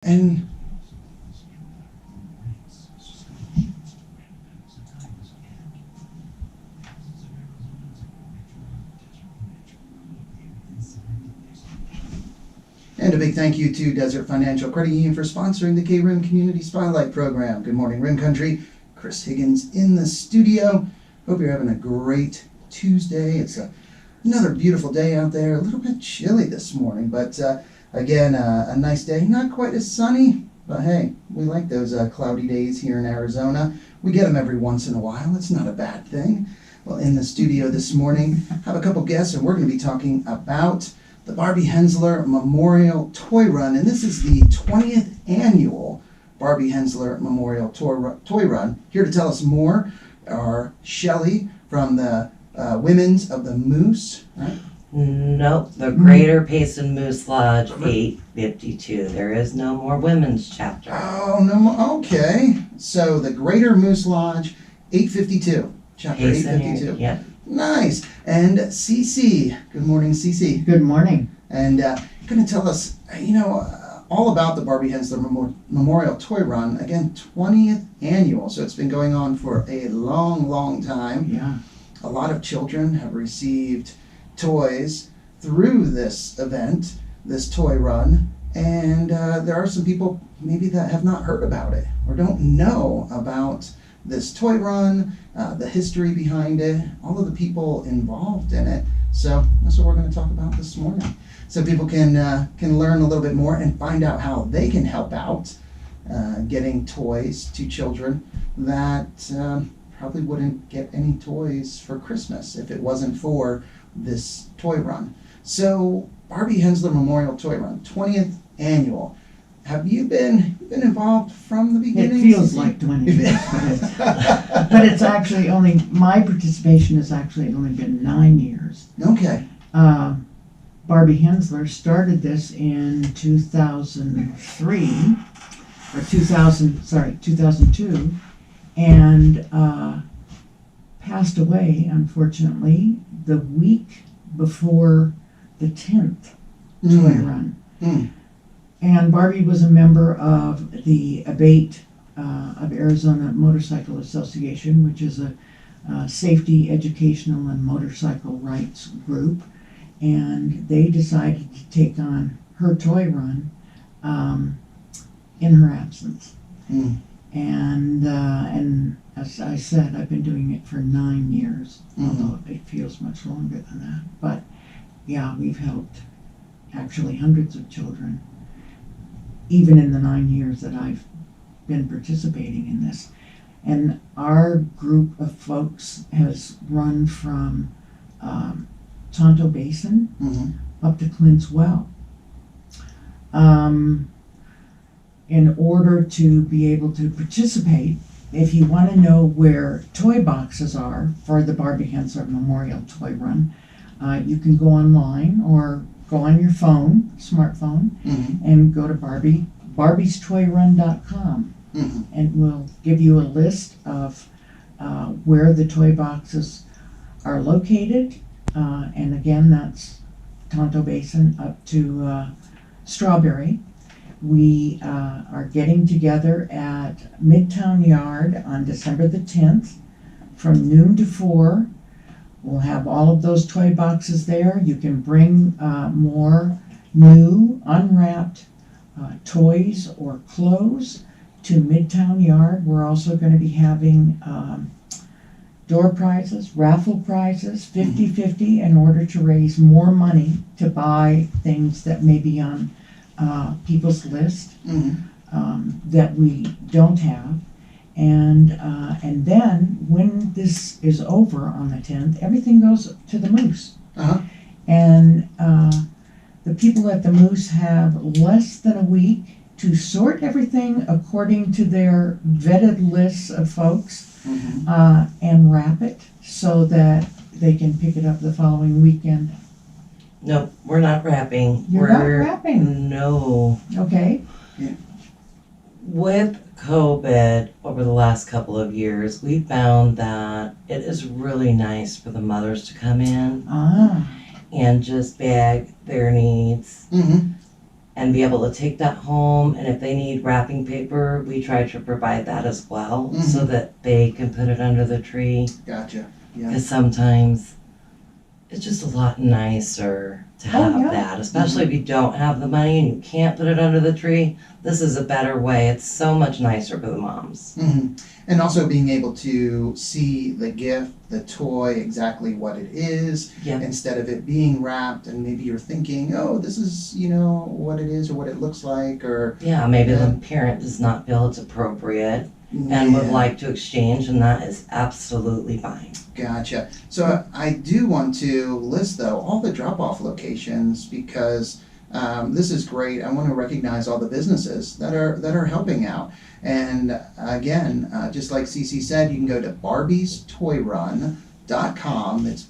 And a big thank you to Desert Financial Credit Union for sponsoring the KRIM Community Spotlight Program. Good morning, Rim Country. Chris Higgins in the studio. Hope you're having a great Tuesday. It's another beautiful day out there. A little bit chilly this morning, but again, a nice day. Not quite as sunny, but hey, we like those cloudy days here in Arizona. We get them every once in a while. It's not a bad thing. Well, in the studio this morning, have a couple guests, and we're going to be talking about the Barbie Hensler Memorial Toy Run, and this is the 20th annual Barbie Hensler Memorial Toy Run. Here to tell us more are Shelley from the Women's of the Moose, right? Nope, the Greater Payson Moose Lodge 852. There is no more women's chapter. Oh, no more. Okay. So the Greater Moose Lodge 852, chapter Payson, 852. Yeah. Nice. And Cece. Good morning, Cece. Good morning. And going to tell us, all about the Barbie Hensler Memorial Toy Run. Again, 20th annual. So it's been going on for a long, long time. Yeah. A lot of children have received toys through this event, this toy run. And there are some people maybe that have not heard about it or don't know about this toy run, the history behind it, all of the people involved in it. So that's what we're going to talk about this morning. So people can learn a little bit more and find out how they can help out getting toys to children that probably wouldn't get any toys for Christmas if it wasn't for this toy run. So Barbie Hensler Memorial Toy Run, 20th annual. Have you been involved from the beginning? It feels like 20 years, but it's actually only, my participation has actually only been 9 years. Okay. Barbie Hensler started this in 2003, or 2002, and passed away, unfortunately, the week before the 10th toy run. Mm. And Barbie was a member of the ABATE of Arizona Motorcycle Association, which is a safety, educational, and motorcycle rights group. And they decided to take on her toy run in her absence. Mm. And as I said, I've been doing it for 9 years, although it feels much longer than that. But yeah, we've helped actually hundreds of children, even in the 9 years that I've been participating in this. And our group of folks has run from Tonto Basin up to Clint's Well. In order to be able to participate, if you want to know where toy boxes are for the Barbie Hensler Memorial Toy Run, you can go online or go on your phone, smartphone, and go to barbiestoyrun.com, and we'll give you a list of where the toy boxes are located. And again, that's Tonto Basin up to Strawberry. We are getting together at Midtown Yard on December the 10th from noon to 4. We'll have all of those toy boxes there. You can bring more new, unwrapped toys or clothes to Midtown Yard. We're also going to be having door prizes, raffle prizes, 50-50, in order to raise more money to buy things that may be on people's list that we don't have. And then when this is over on the 10th, everything goes to the Moose. And the people at the Moose have less than a week to sort everything according to their vetted lists of folks and wrap it so that they can pick it up the following weekend. Nope, we're not wrapping. You're not wrapping? No. Okay. Yeah. With COVID over the last couple of years, we found that it is really nice for the mothers to come in and just bag their needs and be able to take that home. And if they need wrapping paper, we try to provide that as well so that they can put it under the tree. Gotcha. Yeah. Because sometimes it's just a lot nicer to have yeah. that, especially if you don't have the money and you can't put it under the tree. This is a better way. It's so much nicer for the moms. And also being able to see the gift, the toy, exactly what it is, Yeah. instead of it being wrapped and maybe you're thinking, oh, this is, what it is or what it looks like, or Yeah, maybe Yeah. the parent does not feel it's appropriate and would Yeah. like to exchange, and that is absolutely fine. Gotcha. So I do want to list, though, all the drop-off locations because this is great. I want to recognize all the businesses that are helping out. And again, just like Cece said, you can go to barbiestoyrun.com. It's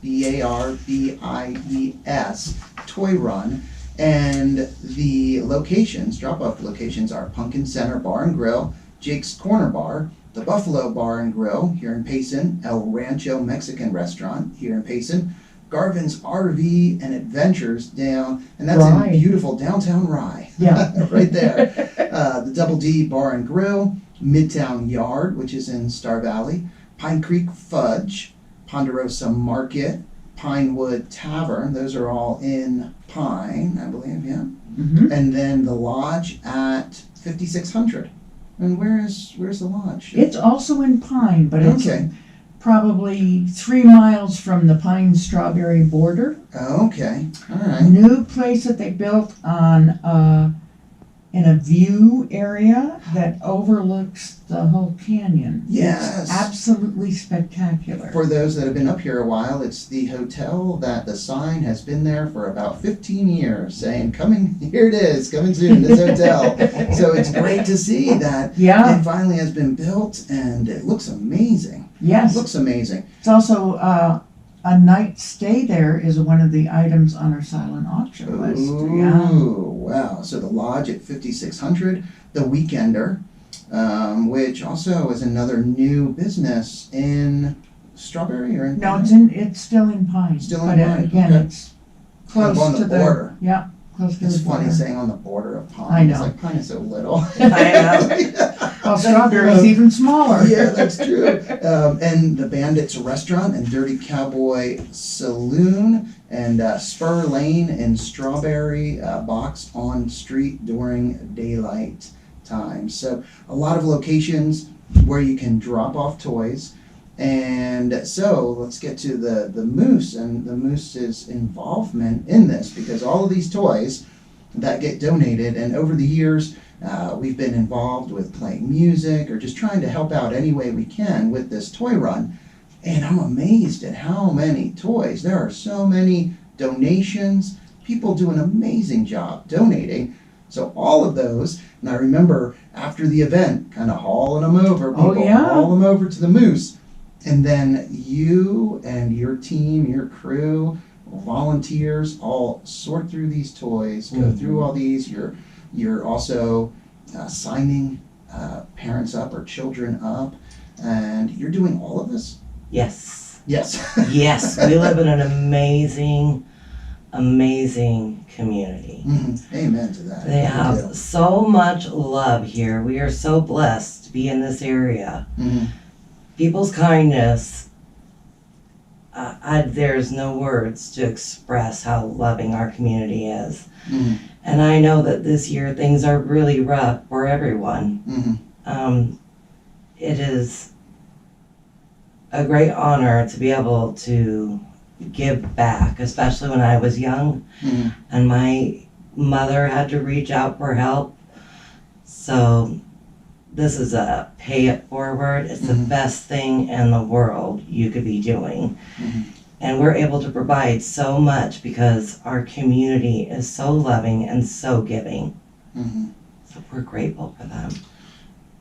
BARBIES, Toy Run. And the locations, drop-off locations, are Pumpkin Center Bar and Grill, Jake's Corner Bar, the Buffalo Bar and Grill here in Payson, El Rancho Mexican Restaurant here in Payson, Garvin's RV and Adventures down, and that's Rye. in beautiful downtown Rye. Yeah. Right there. The Double D Bar and Grill, Midtown Yard, which is in Star Valley, Pine Creek Fudge, Ponderosa Market, Pinewood Tavern. Those are all in Pine, I believe, yeah. And then the Lodge at 5600. And where's the Lodge? It's also in Pine, but it's Okay. probably 3 miles from the Pine Strawberry border. Okay. All right. New place that they built on in a view area that overlooks the whole canyon. Yes. It's absolutely spectacular. For those that have been up here a while, it's the hotel that the sign has been there for about 15 years saying, here it is, coming soon, this hotel. So it's great to see that Yeah. it finally has been built and it looks amazing. Yes. It looks amazing. It's also a night stay there is one of the items on our silent auction list. Yeah. Ooh, wow. So the Lodge at 5600, the Weekender, which also is another new business in Strawberry or in No, Pine? it's still in Pine. Still in but Pine, again, okay. it's close Kind of on to the border. Yeah, close to It's the funny border. saying on the border of Pine. I know. It's like Pine is so little. I know. Well, Strawberry's even smaller. Yeah, that's true. And the Bandits Restaurant and Dirty Cowboy Saloon and Spur Lane and Strawberry Box on Street during daylight time. So a lot of locations where you can drop off toys. And so let's get to the Moose and the Moose's involvement in this, because all of these toys that get donated, and over the years we've been involved with playing music or just trying to help out any way we can with this toy run. And I'm amazed at how many toys. There are so many donations. People do an amazing job donating. So all of those, and I remember after the event, kind of hauling them over, Oh, people yeah. haul them over to the Moose. And then you and your team, your crew, volunteers, all sort through these toys, go through all these. You're also signing parents up or children up, and you're doing all of this? Yes. Yes. Yes. We live in an amazing community. Amen to that. They We have do. so much love here. We are so blessed to be in this area. People's kindness, there's no words to express how loving our community is. And I know that this year things are really rough for everyone. It is a great honor to be able to give back, especially when I was young and my mother had to reach out for help. So this is a pay it forward. It's the best thing in the world you could be doing. And we're able to provide so much because our community is so loving and so giving. So we're grateful for them.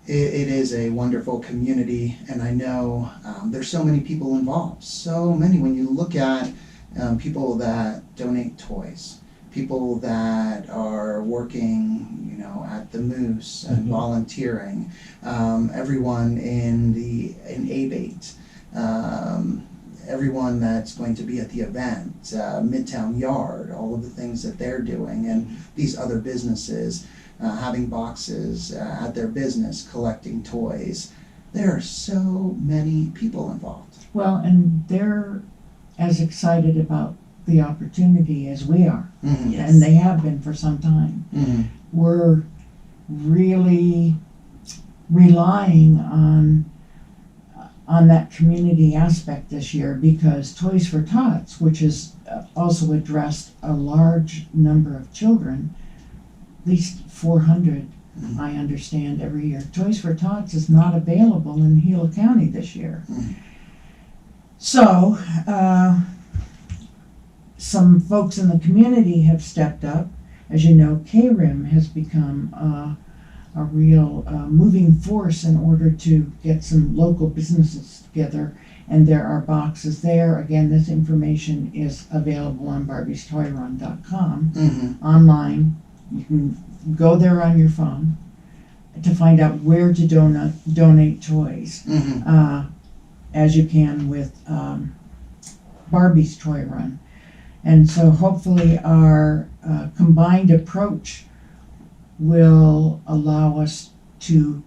It is a wonderful community, and I know there's so many people involved. So many. When you look at people that donate toys, people that are working, at the Moose and volunteering, everyone in ABATE, everyone that's going to be at the event, Midtown Yard, all of the things that they're doing, and these other businesses having boxes at their business collecting toys. There are so many people involved. Well, and they're as excited about the opportunity as we are, Mm-hmm. Yes. and they have been for some time. Mm-hmm. We're really relying on that community aspect this year, because Toys for Tots, which has also addressed a large number of children, at least 400, Mhm. I understand, every year. Toys for Tots is not available in Gila County this year. Mhm. So, some folks in the community have stepped up. As you know, KRIM has become a real moving force in order to get some local businesses together, and there are boxes there. Again, this information is available on barbiestoyrun.com Mm-hmm. online. You can go there on your phone to find out where to donate toys, Mm-hmm. as you can with Barbie's Toy Run. And so hopefully our combined approach will allow us to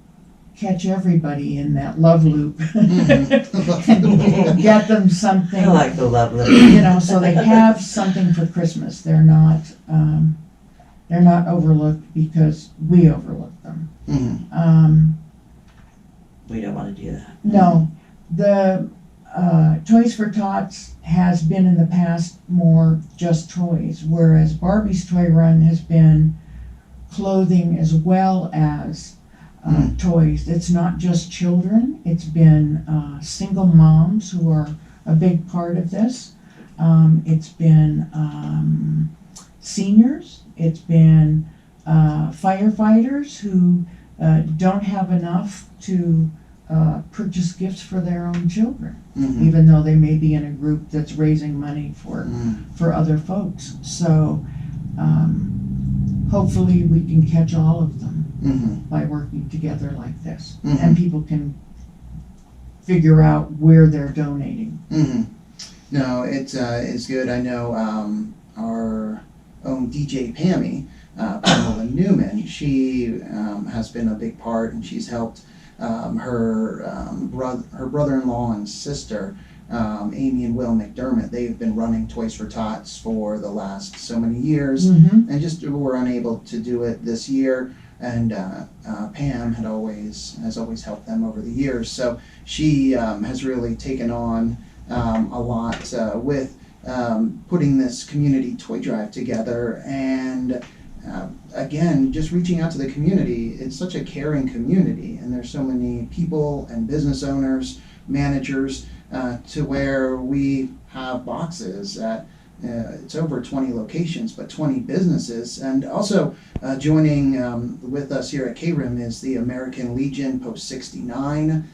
catch everybody in that love loop. Mm-hmm. Get them something, I like the love letter. so they have something for Christmas. They're not overlooked because we overlook them. Mm-hmm. We don't want to do that. No, the Toys for Tots has been in the past more just toys, whereas Barbie's Toy Run has been clothing as well as toys. It's not just children, it's been single moms who are a big part of this. It's been seniors, it's been firefighters who don't have enough to purchase gifts for their own children, Mm-hmm. even though they may be in a group that's raising money Mm-hmm. for other folks. So hopefully we can catch all of them Mm-hmm. by working together like this, Mhm. and people can figure out where they're donating. Mm-hmm. No, it's good. I know our own DJ Pammy, Pamela Newman, she has been a big part, and she's helped her brother-in-law and sister, Amy and Will McDermott. They've been running Toys for Tots for the last so many years, Mm-hmm. and just were unable to do it this year. And Pam has always helped them over the years. So she has really taken on a lot with putting this community toy drive together, and again, just reaching out to the community. It's such a caring community, and there's so many people and business owners, managers, to where we have boxes at it's over 20 locations, but 20 businesses. And also joining with us here at KRIM is the American Legion Post 69.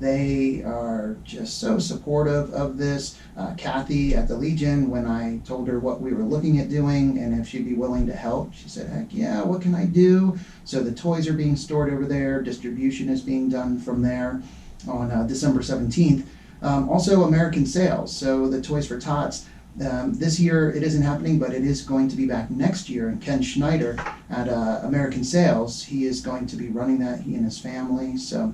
They are just so supportive of this. Kathy at the Legion, when I told her what we were looking at doing and if she'd be willing to help, she said, heck yeah, what can I do? So the toys are being stored over there. Distribution is being done from there on December 17th. Also American Sales. So the Toys for Tots, this year it isn't happening, but it is going to be back next year. And Ken Schneider at American Sales, he is going to be running that, he and his family. So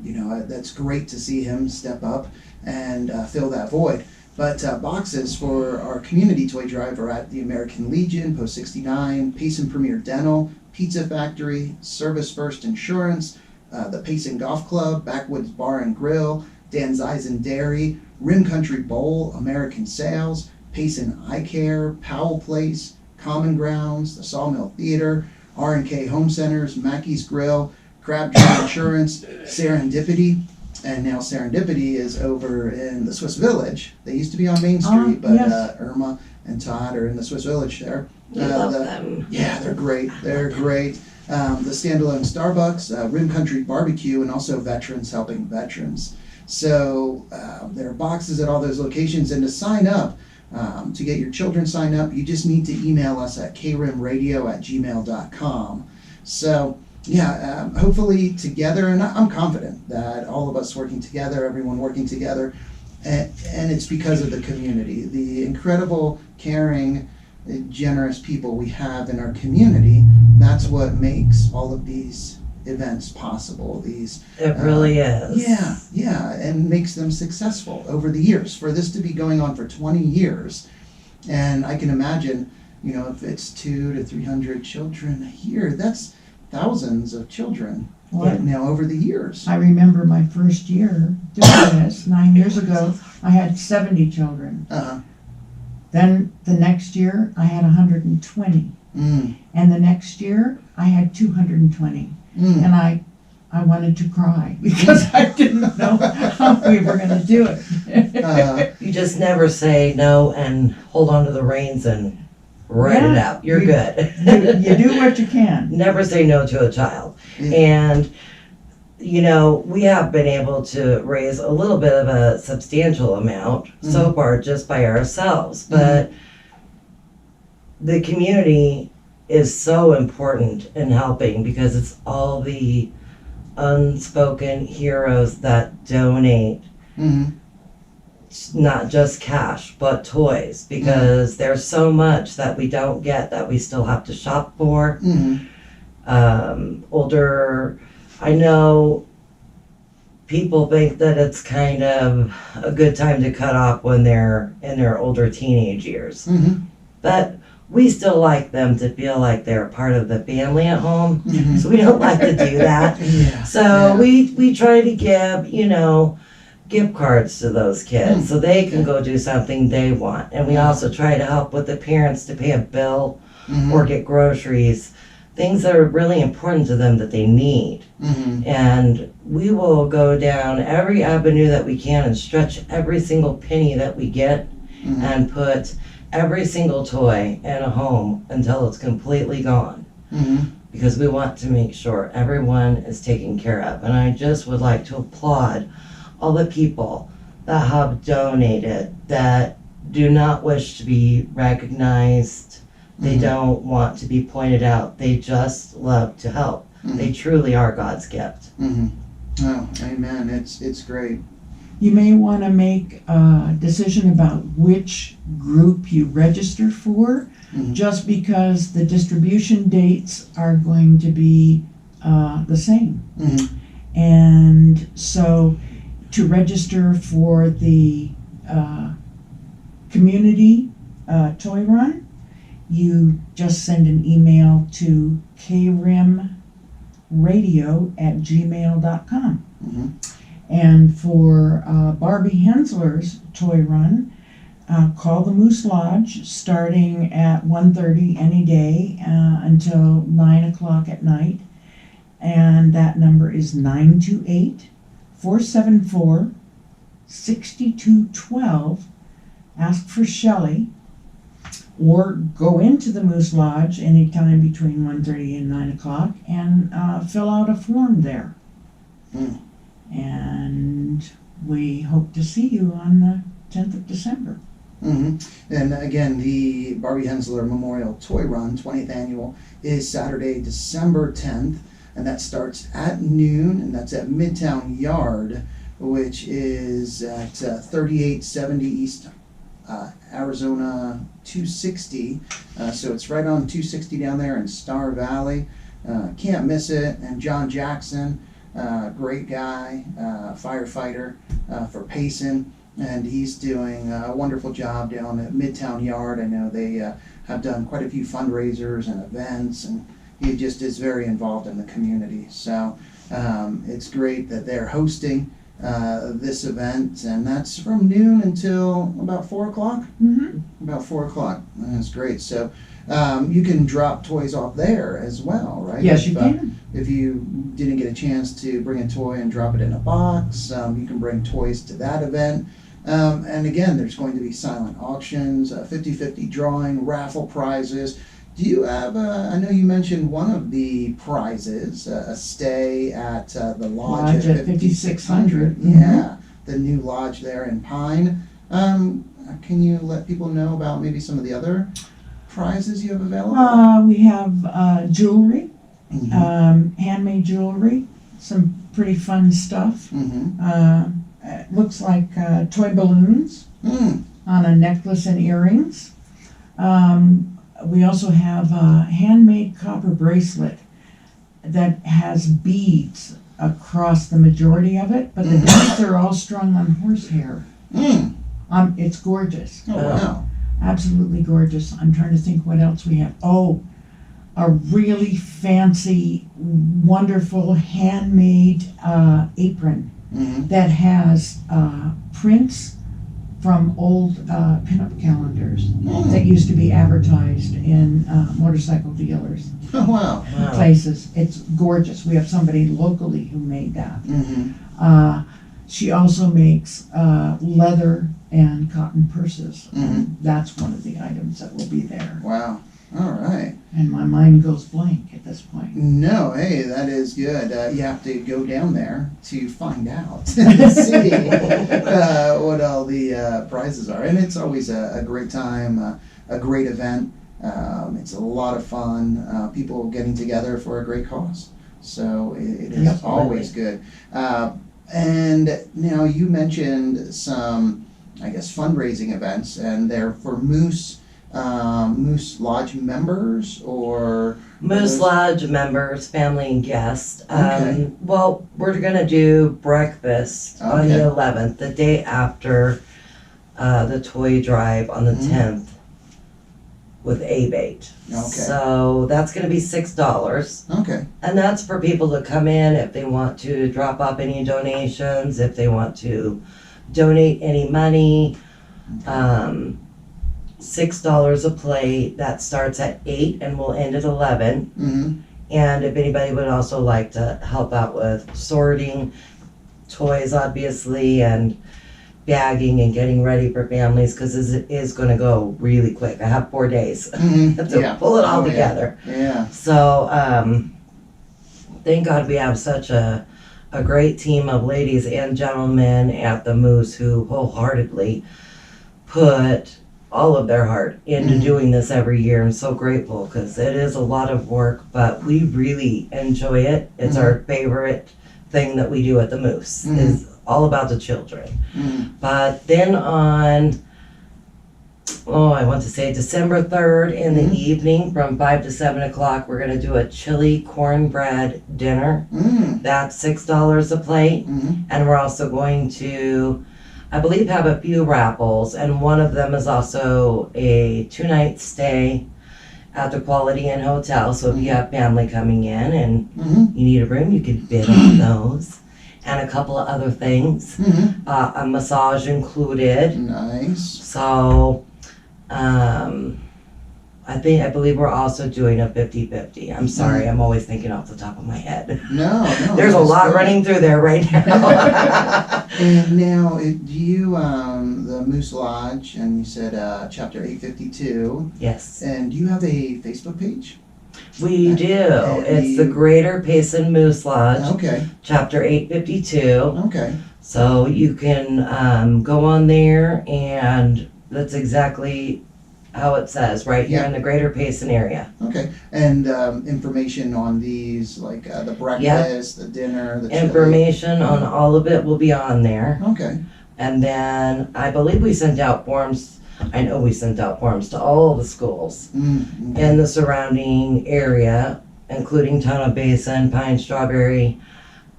that's great to see him step up and fill that void. But boxes for our community toy drive are at the American Legion, Post 69, Payson Premier Dental, Pizza Factory, Service First Insurance, the Payson Golf Club, Backwoods Bar and Grill, Dan's Eyes and Dairy, Rim Country Bowl, American Sales, Payson Eye Care, Powell Place, Common Grounds, the Sawmill Theater, R&K Home Centers, Mackey's Grill, Crabtree Insurance, Serendipity, and now Serendipity is over in the Swiss Village. They used to be on Main Street, but yes. Irma and Todd are in the Swiss Village there. We love them. Yeah, they're great. They're great. The standalone Starbucks, Rim Country Barbecue, and also Veterans Helping Veterans. So there are boxes at all those locations, and to sign up, to get your children signed up, you just need to email us at krimradio@gmail.com. So yeah, hopefully together, and I'm confident that all of us working together, everyone working together, And it's because of the community, the incredible, caring, generous people we have in our community. That's what makes all of these events possible. It really is. Yeah, and makes them successful over the years. For this to be going on for 20 years, and I can imagine, if it's 200 to 300 children a year, that's thousands of children now over the years. I remember my first year doing this 9 years ago. I had 70 children. Then the next year I had 120, and the next year I had 220, and I wanted to cry because I didn't know how we were going to do it. You just never say no and hold on to the reins and write it out. You're good. You do what you can. Never say no to a child. And, we have been able to raise a little bit of a substantial amount so far just by ourselves. But the community is so important in helping because it's all the unspoken heroes that donate not just cash but toys, because there's so much that we don't get that we still have to shop for. I know people think that it's kind of a good time to cut off when they're in their older teenage years, but we still like them to feel like they're part of the family at home. So we don't like to do that. We try to give, gift cards to those kids so they can go do something they want. And we also try to help with the parents to pay a bill or get groceries, things that are really important to them that they need. And we will go down every avenue that we can and stretch every single penny that we get and put every single toy in a home until it's completely gone. Because we want to make sure everyone is taken care of. And I just would like to applaud all the people that have donated, that do not wish to be recognized. They don't want to be pointed out. They just love to help. They truly are God's gift. Oh, amen. It's great. You may want to make a decision about which group you register for, just because the distribution dates are going to be the same. And so to register for the community toy run, you just send an email to krimradio@gmail.com. And for Barbie Hensler's toy run, call the Moose Lodge starting at 1:30 any day until 9 o'clock at night. And that number is 928-474-6212. Ask for Shelley, or go into the Moose Lodge anytime between 1:30 and 9 o'clock and fill out a form there. And we hope to see you on the 10th of December. And again, the Barbie Hensler Memorial Toy Run 20th Annual is Saturday, December 10th, and that starts at noon, and that's at Midtown Yard, which is at 3870 East Arizona 260. So it's right on 260 down there in Star Valley. Can't miss it. And John Jackson, great guy, firefighter for Payson, and he's doing a wonderful job down at Midtown Yard. I know they have done quite a few fundraisers and events, and he just is very involved in the community. So it's great that they're hosting this event, and that's from noon until about 4 o'clock. About 4 o'clock. That's great. So you can drop toys off there as well, right? Yes, you can. If you didn't get a chance to bring a toy and drop it in a box, you can bring toys to that event. And again, there's going to be silent auctions, 50-50 drawing, raffle prizes. Do you have, I know you mentioned one of the prizes, a stay at the lodge at 5600. Yeah, the new lodge there in Pine. Can you let people know about maybe some of the other prizes you have available? We have jewelry, handmade jewelry, some pretty fun stuff. it looks like toy balloons Mm. on a necklace and earrings. We also have a handmade copper bracelet that has beads across the majority of it, but the beads are all strung on horsehair. Mm. It's gorgeous. Oh, wow. Absolutely gorgeous. I'm trying to think what else we have. Oh, a really fancy, wonderful handmade apron Mm-hmm. that has prints from old pinup calendars that used to be advertised in motorcycle dealers Oh, wow. Wow. places. It's gorgeous. We have somebody locally who made that. Mm-hmm. She also makes leather and cotton purses. Mhm. That's one of the items that will be there. Wow. All right. And my mind goes blank at this point. No, hey, that is good. You have to go down there to find out and see what all the prizes are. And it's always a great time, a great event. It's a lot of fun. People getting together for a great cause. So it is Yep. always good. And now you mentioned some, I guess, fundraising events, and they're for Moose Lodge members, or Moose Lodge members, family and guests. Okay. Well, we're gonna do breakfast on Okay. the 11th, the day after the toy drive on the Mhm. 10th with A-Bait. Okay. So that's gonna be $6. Okay. And that's for people to come in if they want to drop off any donations, if they want to donate any money. $6 a plate. That starts at 8 and will end at 11. Mm-hmm. And if anybody would also like to help out with sorting toys, obviously, and bagging and getting ready for families, because it is going to go really quick. I have 4 days Mm-hmm. to Yeah. pull it all Oh, yeah. together. Yeah. So, thank God we have such a great team of ladies and gentlemen at the Moose who wholeheartedly put all of their heart into Mhm. doing this every year. I'm so grateful because it is a lot of work, but we really enjoy it. It's Mhm. our favorite thing that we do at the Moose, Mhm. is all about the children. Mm-hmm. But then on, I want to say December 3rd in the Mhm. evening from 5 to 7 o'clock, we're going to do a chili cornbread dinner. Mm-hmm. That's $6 a plate. Mm-hmm. And we're also going to, I believe, have a few raffles. And one of them is also a 2-night stay at the Quality Inn Hotel. So if you have family coming in and Mm-hmm. you need a room, you can bid on those. And a couple of other things. Mm-hmm. A massage included. Nice. So, I believe we're also doing a 50-50. I'm sorry, I'm always thinking off the top of my head. No, There's a that's lot good. running through there right now. And now, do you, the Moose Lodge, and you said chapter 852, Yes, and do you have a Facebook page? we do. And It's the you- Greater Payson Moose Lodge, Okay. chapter 852. Okay. So you can go on there, and that's exactly how it says, right here Yeah. in the Greater Payson area. Okay. And information on these, like the breakfast, the dinner, the chili. Information on all of it will be on there. Okay. And then I believe we sent out forms. I know we sent out forms to all the schools Mm-hmm. in the surrounding area, including Town of Basin, Pine, Strawberry.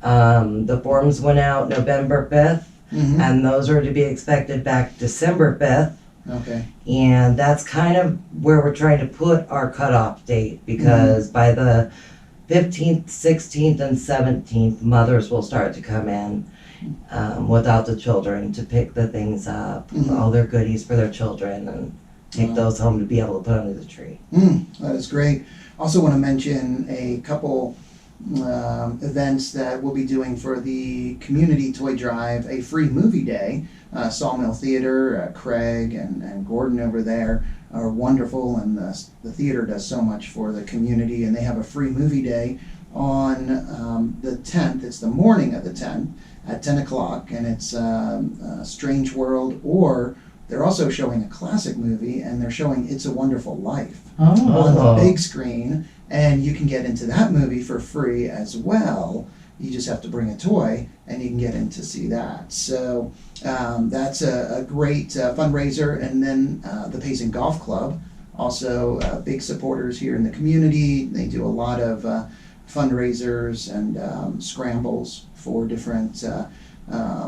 The forms went out November 5th, Mm-hmm. and those are to be expected back December 5th. Okay. And that's kind of where we're trying to put our cutoff date, because by the 15th, 16th, and 17th, mothers will start to come in without the children to pick the things up, Mhm. all their goodies for their children, and take Wow. those home to be able to put under the tree. That is great. Also want to mention a couple events that we'll be doing for the community toy drive, a free movie day. Sawmill Theater, Craig and Gordon over there are wonderful, and the theater does so much for the community, and they have a free movie day on the 10th. It's the morning of the 10th at 10 o'clock, and it's Strange World, or they're also showing a classic movie, and they're showing It's a Wonderful Life Oh, on Oh. the big screen, and you can get into that movie for free as well. You just have to bring a toy and you can get in to see that. So that's a great fundraiser. And then the Payson Golf Club, also big supporters here in the community. They do a lot of fundraisers and scrambles for different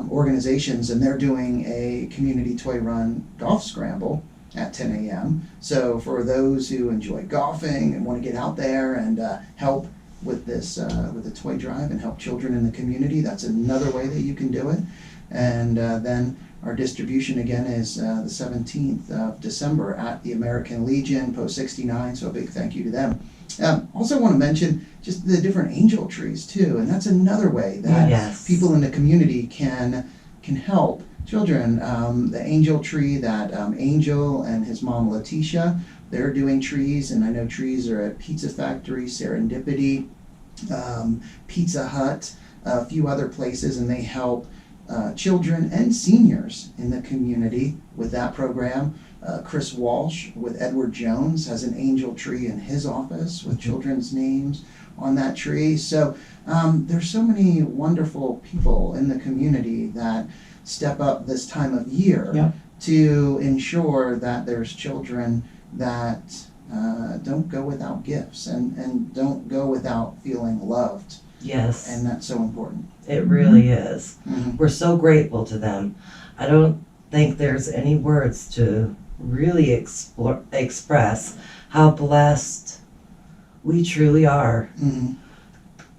organizations, and they're doing a community toy run golf scramble at 10 a.m. So for those who enjoy golfing and want to get out there and help with this, with the toy drive and help children in the community, that's another way that you can do it. And then our distribution again is the 17th of December at the American Legion, Post 69, so a big thank you to them. Also want to mention just the different angel trees too, and that's another way that Yes. people in the community can help children. The angel tree that Angel and his mom Letitia, they're doing trees, and I know trees are at Pizza Factory, Serendipity, Pizza Hut, a few other places, and they help children and seniors in the community with that program. Chris Walsh with Edward Jones has an angel tree in his office with children's names on that tree. So there's so many wonderful people in the community that step up this time of year Yep. to ensure that there's children that don't go without gifts and don't go without feeling loved. Yes, And that's so important. it really is. Mhm. We're so grateful to them. I don't think there's any words to really express how blessed we truly are Mhm.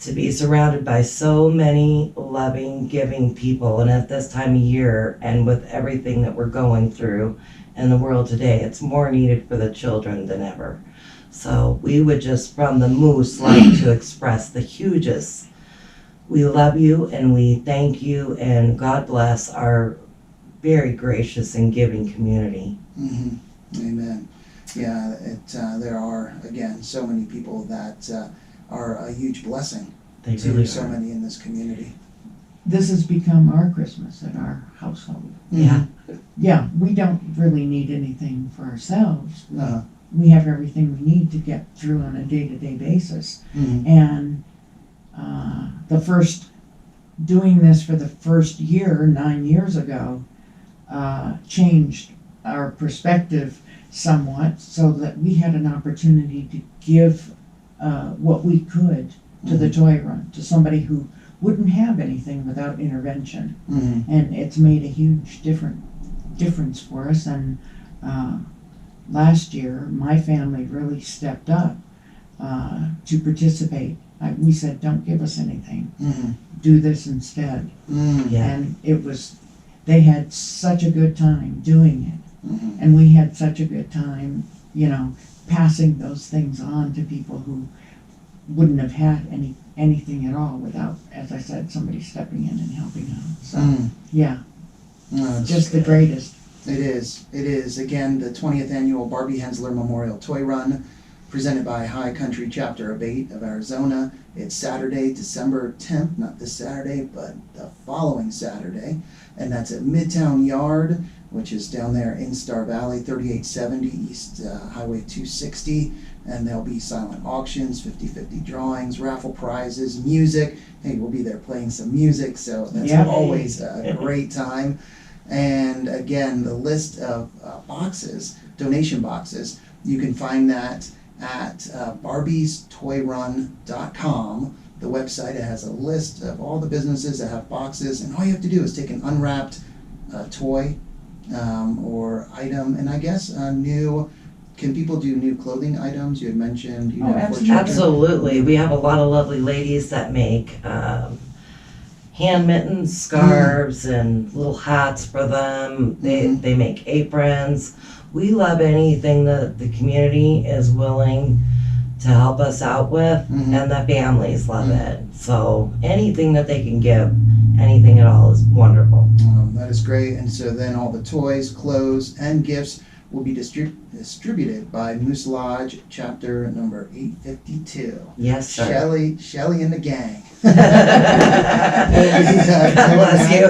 to be surrounded by so many loving, giving people. And at this time of year, and with everything that we're going through in the world today, it's more needed for the children than ever. So we would just, from the Moose, like to express the hugest. We love you and we thank you, and God bless our very gracious and giving community. Mhm. Amen. Yeah, there are, again, so many people that are a huge blessing They to really so are. many in this community. This has become our Christmas at our household. Yeah. Yeah, we don't really need anything for ourselves. Uh-huh. We have everything we need to get through on a day-to-day basis. Mhm. And doing this for the first year, 9 years ago, changed our perspective somewhat, so that we had an opportunity to give what we could to the toy run, to somebody who wouldn't have anything without intervention. Mhm. And it's made a huge difference for us. And last year, my family really stepped up to participate. We said, don't give us anything, Mhm. do this instead. Mhm. Yeah. And they had such a good time doing it. Mhm. And we had such a good time, passing those things on to people who wouldn't have had anything at all without, as I said, somebody stepping in and helping out. So, Mhm. yeah, No, it's just the greatest. It is. It is. Again, the 20th annual Barbie Hensler Memorial Toy Run, presented by High Country Chapter of 8 of Arizona. It's Saturday, December 10th, not this Saturday, but the following Saturday. And that's at Midtown Yard, which is down there in Star Valley, 3870 East Highway 260. And there'll be silent auctions, 50-50 drawings, raffle prizes, music. Hey, we'll be there playing some music, so that's Yeah. always a great time. And again, the list of donation boxes, you can find that at barbiestoyrun.com. The website, it has a list of all the businesses that have boxes, and all you have to do is take an unwrapped toy or item, and I guess can people do new clothing items? You had mentioned, Oh, for absolutely. children. Absolutely. We have a lot of lovely ladies that make hand mittens, scarves, and little hats for them. They make aprons. We love anything that the community is willing to help us out with, Mhm. and the families love it. So anything that they can give, anything at all, is wonderful. That is great. And so then all the toys, clothes, and gifts will be distributed by Moose Lodge Chapter number 852. Yes, sir. Shelly and the gang. God bless you.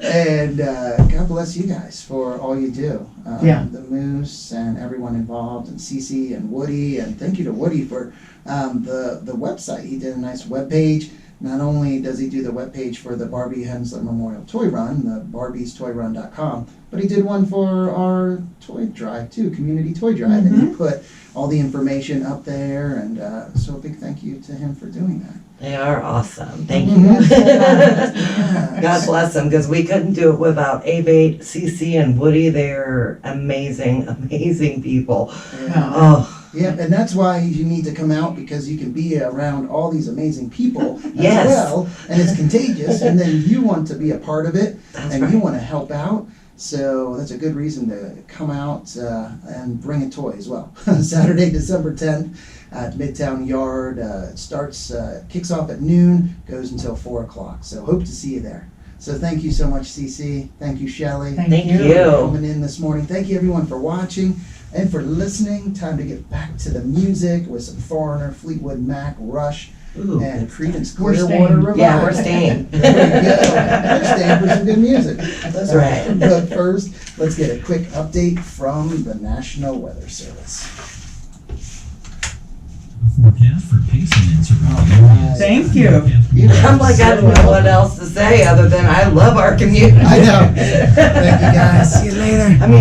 And God bless you guys for all you do. Yeah. The Moose and everyone involved, and Cece and Woody. And thank you to Woody for the website. He did a nice web page. not only does he do the webpage for the Barbie Hensler Memorial Toy Run, the barbiestoyrun.com, but he did one for our toy drive too, community toy drive, and he put all the information up there, and so a big thank you to him for doing that. They are awesome. Thank you. Yeah. God bless them, because we couldn't do it without Avate, CC, and Woody. They're amazing, amazing people. Yeah. Oh, Yeah, and that's why you need to come out, because you can be around all these amazing people as Yes. well, and it's contagious, and then you want to be a part of it, that's and right. you want to help out. So that's a good reason to come out and bring a toy as well. Saturday, December 10th at Midtown Yard. It starts, kicks off at noon, goes until 4 o'clock. So hope to see you there. So thank you so much, CC. Thank you, Shelley. Thank you. For coming in this morning. Thank you, everyone, for watching and for listening. Time to get back to the music with some Foreigner, Fleetwood Mac, Rush, Ooh, and Creedence We're Clearwater staying. Revival. yeah, we're staying. There we go. We're staying for some good music. That's right. But first, let's get a quick update from the National Weather Service. Forecast for Payson and surrounding All right. areas. Thank you. I'm like, I don't know what else to say other than I love our community. I know. Thank you, guys. See you later. I mean,